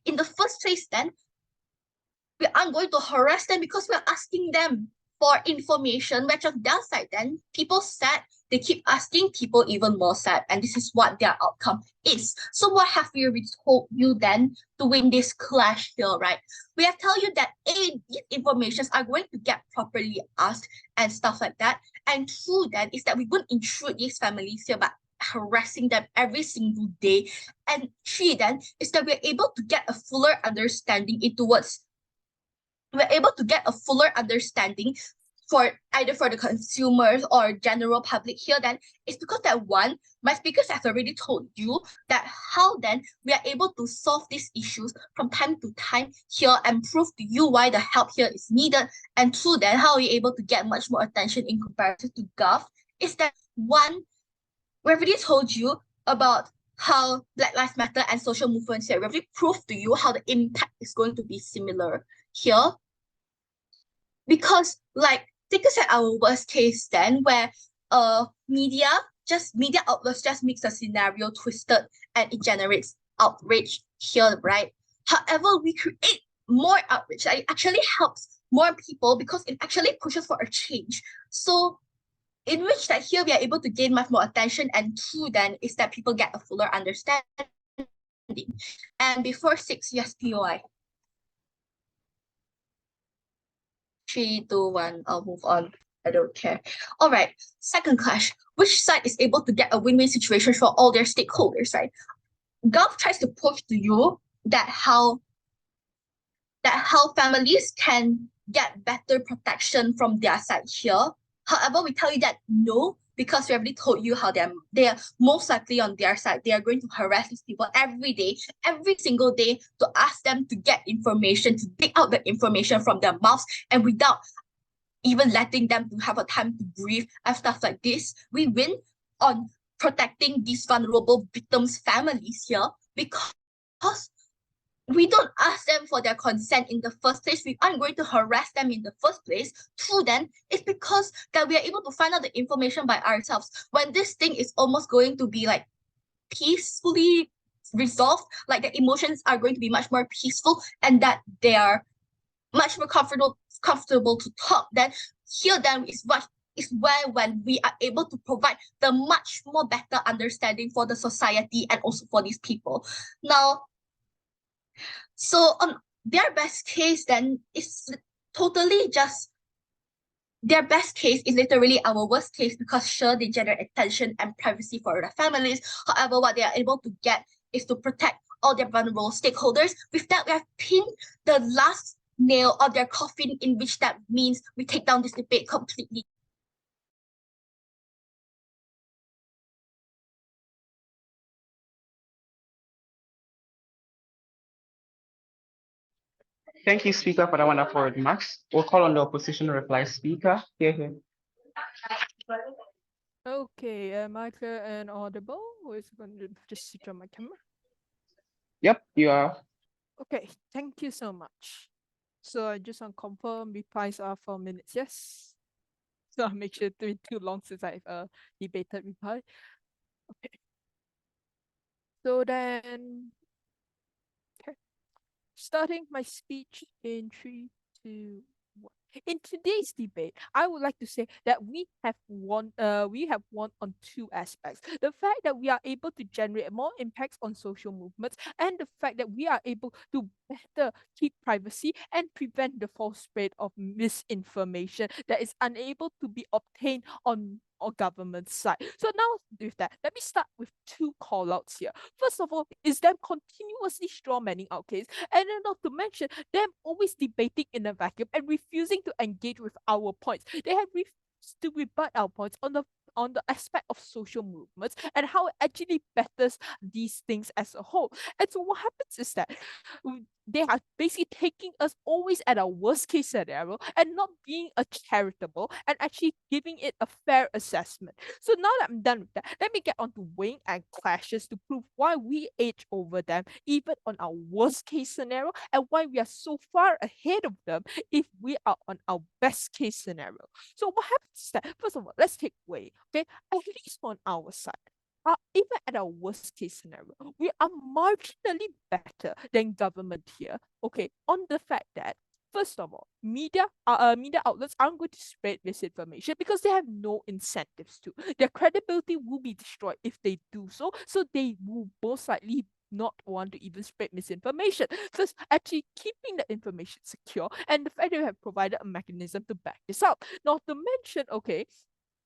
In the first place, then, we aren't going to harass them because we're asking them for information, which on their side, then, people said they keep asking, people even more sad, and this is what their outcome is. So what have we already told you then to win this clash here, right? We have told you that A, these informations are going to get properly asked and stuff like that. And 2 then is that we won't intrude these families here by harassing them every single day. And 3 then is that we're able to get a fuller understanding for either for the consumers or general public here, then it's because that 1, my speakers have already told you that how then we are able to solve these issues from time to time here and prove to you why the help here is needed. And 2, then how we're able to get much more attention in comparison to Gov is that 1, we already told you about how Black Lives Matter and social movements here, we already proved to you how the impact is going to be similar here. Because take us at our worst case then, where media outlets just makes the scenario twisted and it generates outrage here, right? However, we create more outrage. It actually helps more people because it actually pushes for a change. So in which that here we are able to gain much more attention, and 2 then is that people get a fuller understanding. And before 6, yes, POI. 3, 2, 1, I'll move on. I don't care. All right, second clash. Which side is able to get a win-win situation for all their stakeholders, right? Gov tries to push to you that how families can get better protection from their side here. However, we tell you that no, because we already told you how they are most likely on their side. They are going to harass these people every day, every single day, to ask them to get information, to dig out the information from their mouths, and without even letting them to have a time to breathe and stuff like this. We win on protecting these vulnerable victims' families here because we don't ask them for their consent in the first place. We aren't going to harass them in the first place. 2 then, it's because that we are able to find out the information by ourselves. When this thing is almost going to be peacefully resolved, the emotions are going to be much more peaceful and that they are much more comfortable to talk, then here then is where when we are able to provide the much more better understanding for the society and also for these people. Now, so on their best case then is totally just their best case is literally our worst case because sure, they generate attention and privacy for their families. However, what they are able to get is to protect all their vulnerable stakeholders. With that, we have pinned the last nail of their coffin, in which that means we take down this debate completely. Thank you, Speaker, for that wonderful remarks. We'll call on the opposition reply speaker. Here. Okay, am I clear and audible? Or is it going to just switch on my camera? Yep, you are. Okay, thank you so much. So I just want to confirm replies are 4 minutes, yes? So I'll make sure to be too long since I've debated reply. Okay. So then, okay. Starting my speech in 3, 2, 1. In today's debate, I would like to say that we have won on two aspects. The fact that we are able to generate more impacts on social movements, and the fact that we are able to better keep privacy and prevent the false spread of misinformation that is unable to be obtained on our government side. So now with that, let me start with two call-outs here. First of all, is them continuously strawmanning our case, and then not to mention them always debating in a vacuum and refusing to engage with our points. They have refused to rebut our points on the aspect of social movements and how it actually betters these things as a whole. And so what happens is that they are basically taking us always at our worst case scenario and not being a charitable and actually giving it a fair assessment. So now that I'm done with that, let me get on to weighing and clashes to prove why we edge over them even on our worst case scenario, and why we are so far ahead of them if we are on our best case scenario. So what happens is that, first of all, let's take weight. Okay, at least on our side, even at our worst case scenario, we are marginally better than government here. Okay, on the fact that, first of all, media outlets aren't going to spread misinformation because they have no incentives to. Their credibility will be destroyed if they do so. So they will most likely not want to even spread misinformation. Thus, actually keeping the information secure, and the fact that we have provided a mechanism to back this up. Not to mention, okay,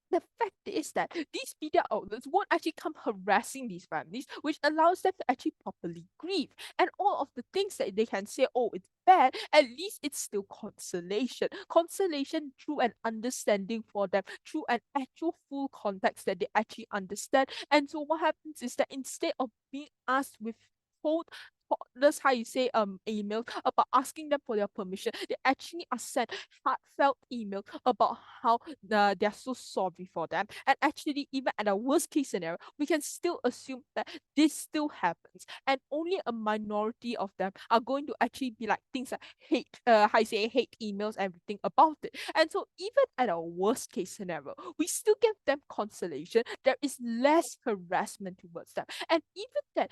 the fact is that these media outlets won't actually come harassing these families, which allows them to actually properly grieve. And all of the things that they can say, oh, it's bad, at least it's still consolation. Consolation through an understanding for them, through an actual full context that they actually understand. And so what happens is that instead of being asked with thoughtless, how you say, emails about asking them for their permission, they actually are sent heartfelt emails about how they're so sorry for them. And actually, even at a worst case scenario, we can still assume that this still happens, and only a minority of them are going to actually be like things like hate, hate emails, everything about it. And so even at our worst case scenario, we still give them consolation. There is less harassment towards them. And even then,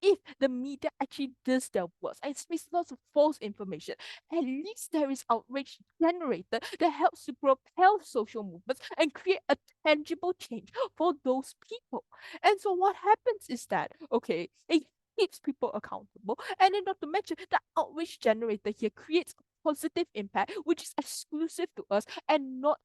if the media actually does their worst and spreads lots of false information, at least there is outrage generated that helps to propel social movements and create a tangible change for those people. And so what happens is that, okay, it keeps people accountable, and then not to mention the outrage generated here creates a positive impact which is exclusive to us and not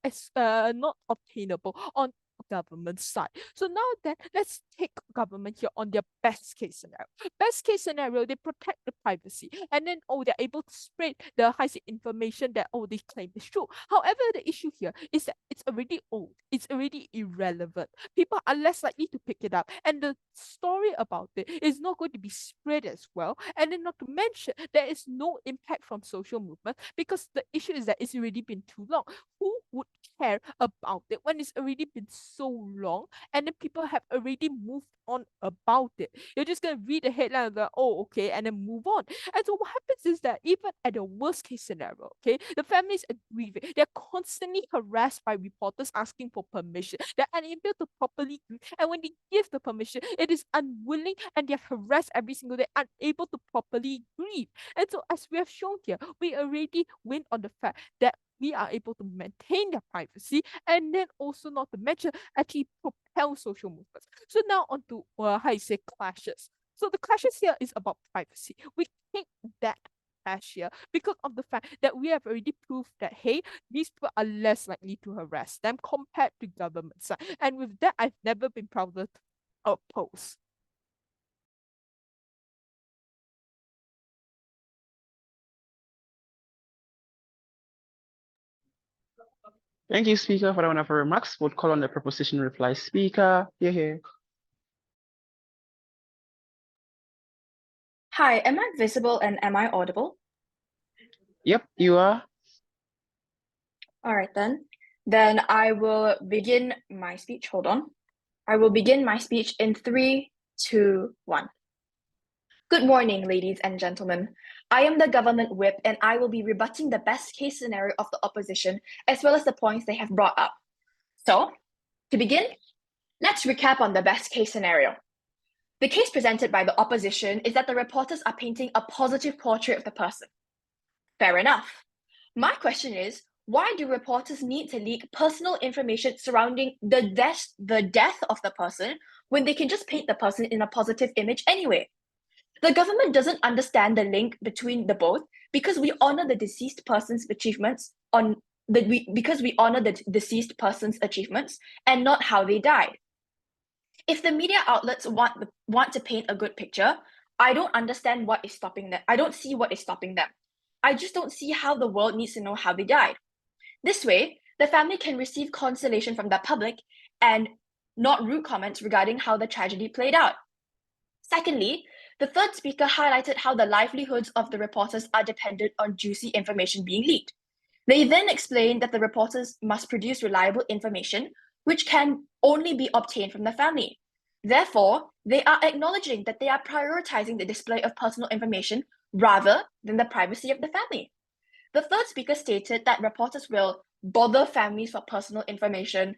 obtainable on government side. So now then, let's take government here on their best case scenario. Best case scenario, they protect the privacy, and then they're able to spread the information that they claim is true. However, the issue here is that it's already old, it's already irrelevant. People are less likely to pick it up, and the story about it is not going to be spread as well. And then not to mention, there is no impact from social movement because the issue is that it's already been too long. Who would care about it when it's already been so long, and then people have already moved on about it? You're just gonna read the headline and go, oh, okay, and then move on. And so what happens is that even at the worst case scenario, okay, the families are grieving. They're constantly harassed by reporters asking for permission. They're unable to properly grieve, and when they give the permission, it is unwilling, and they're harassed every single day, unable to properly grieve. And so as we have shown here, we already win on the fact that we are able to maintain their privacy, and then also not to mention actually propel social movements. So now on to clashes. So the clashes here is about privacy. We take that hash here because of the fact that we have already proved that, hey, these people are less likely to harass them compared to government side. And with that, I've never been prouder to oppose. Thank you, Speaker, for the wonderful remarks. Would call on the proposition reply Speaker. Here. Hi, am I visible and am I audible? Yep, you are. All right, then. Then I will begin my speech. Hold on. I will begin my speech in 3, 2, 1. Good morning, ladies and gentlemen. I am the government whip, and I will be rebutting the best case scenario of the opposition, as well as the points they have brought up. So, to begin, let's recap on the best case scenario. The case presented by the opposition is that the reporters are painting a positive portrait of the person. Fair enough. My question is, why do reporters need to leak personal information surrounding the death of the person when they can just paint the person in a positive image anyway? The government doesn't understand the link between the both because we honor the deceased person's achievements because we honor the deceased person's achievements and not how they died. If the media outlets want to paint a good picture, I don't understand what is stopping them. I don't see what is stopping them. I just don't see how the world needs to know how they died. This way, the family can receive consolation from the public and not rude comments regarding how the tragedy played out. Secondly, the third speaker highlighted how the livelihoods of the reporters are dependent on juicy information being leaked. They then explained that the reporters must produce reliable information, which can only be obtained from the family. Therefore, they are acknowledging that they are prioritizing the display of personal information rather than the privacy of the family. The third speaker stated that reporters will bother families for personal information.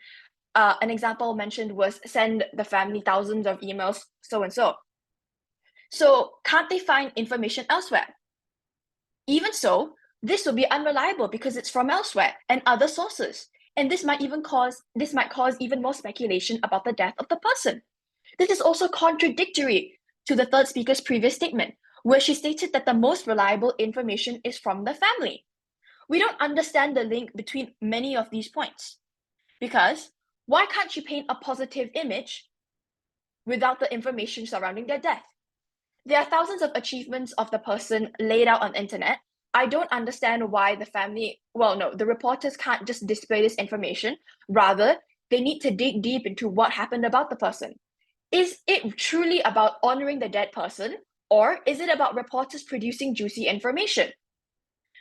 An example mentioned was send the family thousands of emails, so and so. So can't they find information elsewhere? Even so, this will be unreliable because it's from elsewhere and other sources. And this might cause even more speculation about the death of the person. This is also contradictory to the third speaker's previous statement, where she stated that the most reliable information is from the family. We don't understand the link between many of these points. Because why can't you paint a positive image without the information surrounding their death? There are thousands of achievements of the person laid out on the internet. I don't understand why the reporters can't just display this information. Rather, they need to dig deep into what happened about the person. Is it truly about honoring the dead person, or is it about reporters producing juicy information?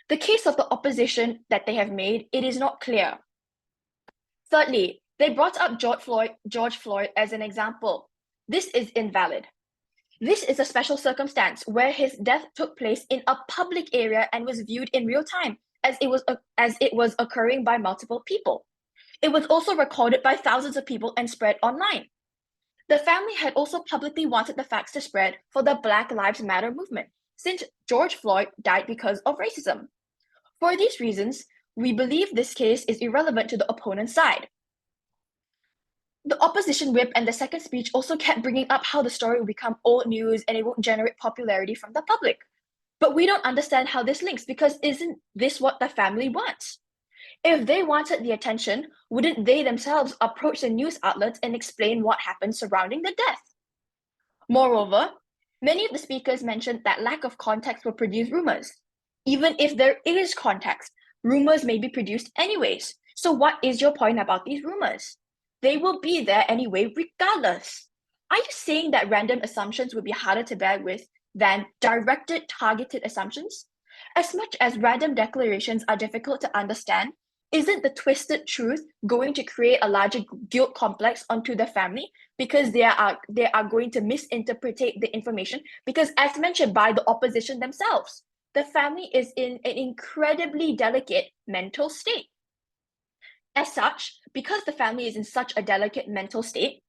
The case of the opposition that they have made, it is not clear. Thirdly, they brought up George Floyd as an example. This is invalid. This is a special circumstance where his death took place in a public area and was viewed in real time as it was occurring by multiple people. It was also recorded by thousands of people and spread online. The family had also publicly wanted the facts to spread for the Black Lives Matter movement, since George Floyd died because of racism. For these reasons, we believe this case is irrelevant to the opponent's side. The opposition whip and the second speech also kept bringing up how the story will become old news and it won't generate popularity from the public. But we don't understand how this links because isn't this what the family wants? If they wanted the attention, wouldn't they themselves approach the news outlets and explain what happened surrounding the death? Moreover, many of the speakers mentioned that lack of context will produce rumors. Even if there is context, rumors may be produced anyways. So what is your point about these rumors? They will be there anyway, regardless. Are you saying that random assumptions would be harder to bear with than directed, targeted assumptions? As much as random declarations are difficult to understand, isn't the twisted truth going to create a larger guilt complex onto the family because they are going to misinterpret the information? Because as mentioned by the opposition themselves, the family is in an incredibly delicate mental state. As such, because the family is in such a delicate mental state,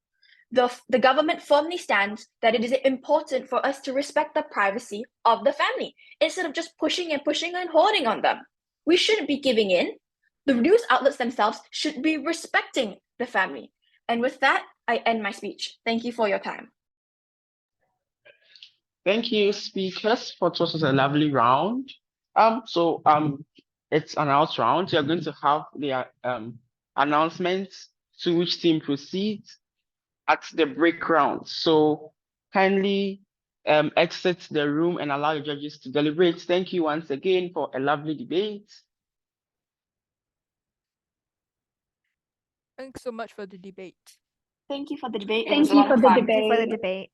the government firmly stands that it is important for us to respect the privacy of the family instead of just pushing and holding on them. We shouldn't be giving in. The news outlets themselves should be respecting the family. And with that, I end my speech. Thank you for your time. Thank you, speakers, for what was a lovely round. It's an out round. You're going to have the announcements to which team proceeds at the break round. So kindly exit the room and allow the judges to deliberate. Thank you once again for a lovely debate. Thanks so much for the debate. Thank you for the debate. It Thank was a you lot for of the fun. debate. Thank you for the debate.